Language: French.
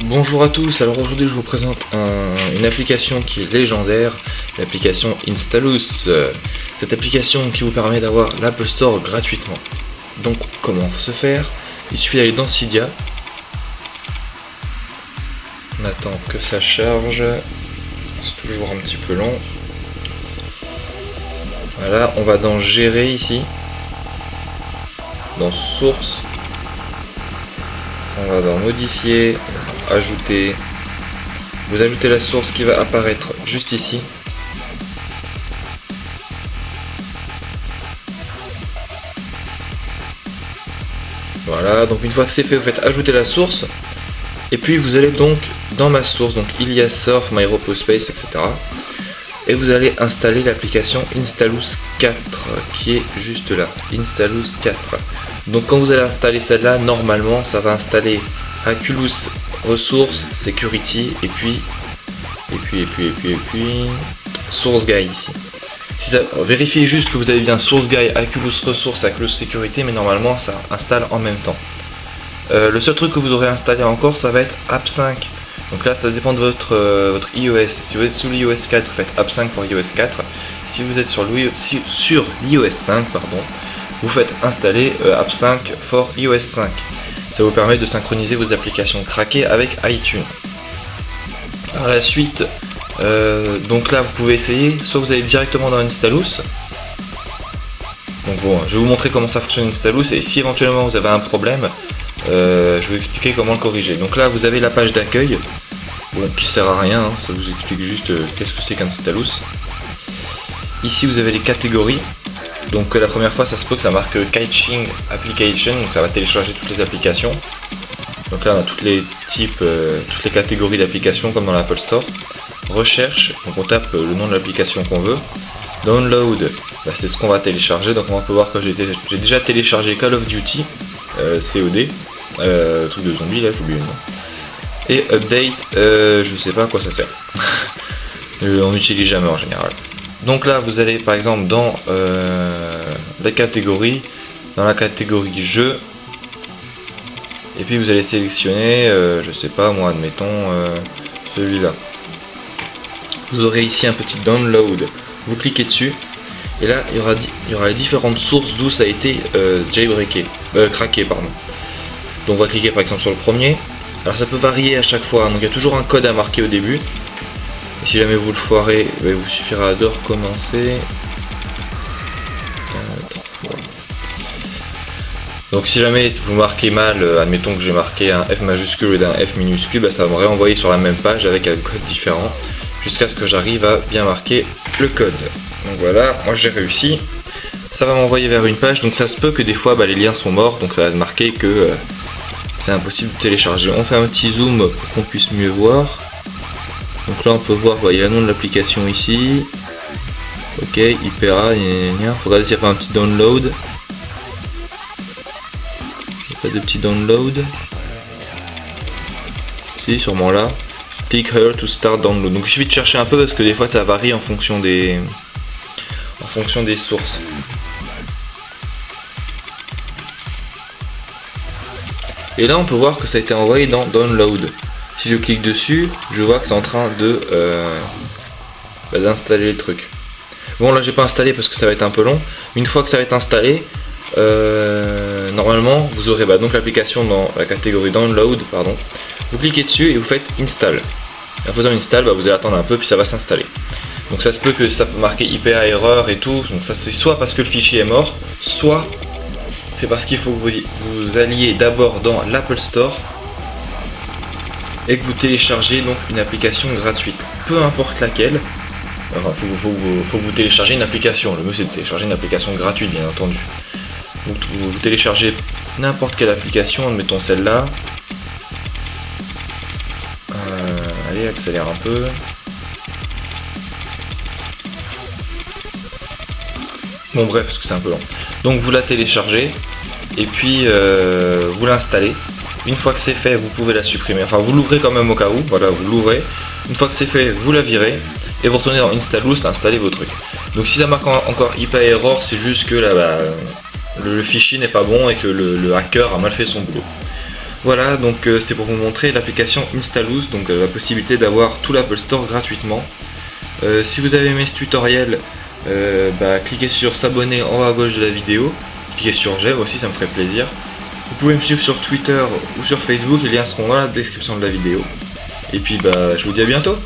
Bonjour à tous, alors aujourd'hui je vous présente une application qui est légendaire, l'application Installous. Cette application qui vous permet d'avoir l'Apple Store gratuitement. Donc comment se faire? Il suffit d'aller dans Cydia. On attend que ça charge, c'est toujours un petit peu long. Voilà, on va dans Gérer ici, dans Source, on va dans Modifier, Ajouter. Vous ajoutez la source qui va apparaître juste ici. Voilà, donc une fois que c'est fait, vous faites ajouter la source. Et puis vous allez donc dans ma source, donc Ilias Surf, MyRopoSpace, etc. Et vous allez installer l'application Installous 4 qui est juste là, Installous 4. Donc quand vous allez installer celle-là, normalement ça va installer Aculous Ressources, Security et puis Source Guy ici. Si ça, vérifiez juste que vous avez bien Source Guy, Aculous Ressources, Aculous Security, mais normalement ça installe en même temps. Le seul truc que vous aurez installé encore, ça va être App 5. Donc là ça dépend de votre iOS. Si vous êtes sous l'iOS 4, vous faites App 5 pour iOS 4. Si vous êtes sur l'iOS 5, pardon, vous faites installer App 5 for iOS 5. Ça vous permet de synchroniser vos applications craquées avec iTunes. Par la suite, donc là vous pouvez essayer, soit vous allez directement dans Installous. Donc bon, je vais vous montrer comment ça fonctionne Installous et si éventuellement vous avez un problème, je vais vous expliquer comment le corriger. Donc là vous avez la page d'accueil, bon, qui sert à rien, hein, ça vous explique juste qu'est-ce que c'est qu'Installous. Ici vous avez les catégories. Donc la première fois ça se peut que ça marque Caching Application, donc ça va télécharger toutes les applications. Donc là on a tous les types, toutes les catégories d'applications comme dans l'Apple Store. Recherche, donc on tape le nom de l'application qu'on veut. Download, bah, c'est ce qu'on va télécharger, donc on peut voir que j'ai déjà téléchargé Call of Duty, COD, truc de zombie là, j'ai oublié le nom. Et Update, je sais pas à quoi ça sert. On n'utilise jamais en général. Donc là vous allez par exemple dans la catégorie, jeu, et puis vous allez sélectionner, je sais pas moi, admettons celui-là. Vous aurez ici un petit download, vous cliquez dessus, et là il y aura les différentes sources d'où ça a été craqué, pardon. Donc on va cliquer par exemple sur le premier. Alors ça peut varier à chaque fois, donc il y a toujours un code à marquer au début. Et si jamais vous le foirez, il vous suffira de recommencer. Donc si jamais vous marquez mal, admettons que j'ai marqué un F majuscule et un F minuscule, bah, ça va me réenvoyer sur la même page avec un code différent, jusqu'à ce que j'arrive à bien marquer le code. Donc voilà, moi j'ai réussi. Ça va m'envoyer vers une page, donc ça se peut que des fois les liens sont morts, donc ça va marquer que c'est impossible de télécharger. On fait un petit zoom pour qu'on puisse mieux voir. Donc là on peut voir, il y a le nom de l'application ici. Ok, Hypera, il faut regarder s'il n'y a pas un petit download. Il n'y a pas de petit download. Si, sûrement là. Click here to start download. Donc il suffit de chercher un peu parce que des fois ça varie en fonction des sources. Et là on peut voir que ça a été envoyé dans download. Si je clique dessus, je vois que c'est en train de d'installer le truc. Bon là j'ai pas installé parce que ça va être un peu long. Une fois que ça va être installé, normalement vous aurez donc l'application dans la catégorie download, pardon. Vous cliquez dessus et vous faites install. En faisant install, vous allez attendre un peu puis ça va s'installer. Donc ça se peut que ça peut marquer IPA erreur et tout. Donc ça c'est soit parce que le fichier est mort, soit c'est parce qu'il faut que vous alliez d'abord dans l'Apple Store et que vous téléchargez donc une application gratuite, peu importe laquelle. Enfin, faut que vous téléchargez une application. Le mieux c'est de télécharger une application gratuite, bien entendu. Donc vous téléchargez n'importe quelle application, admettons celle-là. Allez, accélère un peu. Bon bref, parce que c'est un peu long. Donc vous la téléchargez et puis vous l'installez. Une fois que c'est fait, vous pouvez la supprimer. Enfin, vous l'ouvrez quand même au cas où. Voilà, vous l'ouvrez. Une fois que c'est fait, vous la virez. et vous retournez dans Installous, installez vos trucs. Donc si ça marque encore IPA error, c'est juste que là, le fichier n'est pas bon et que le hacker a mal fait son boulot. Voilà, donc c'est pour vous montrer l'application Installous, donc la possibilité d'avoir tout l'Apple Store gratuitement. Si vous avez aimé ce tutoriel, cliquez sur s'abonner en haut à gauche de la vidéo, cliquez sur j'aime aussi, ça me ferait plaisir. Vous pouvez me suivre sur Twitter ou sur Facebook, les liens seront dans la description de la vidéo. Et puis je vous dis à bientôt.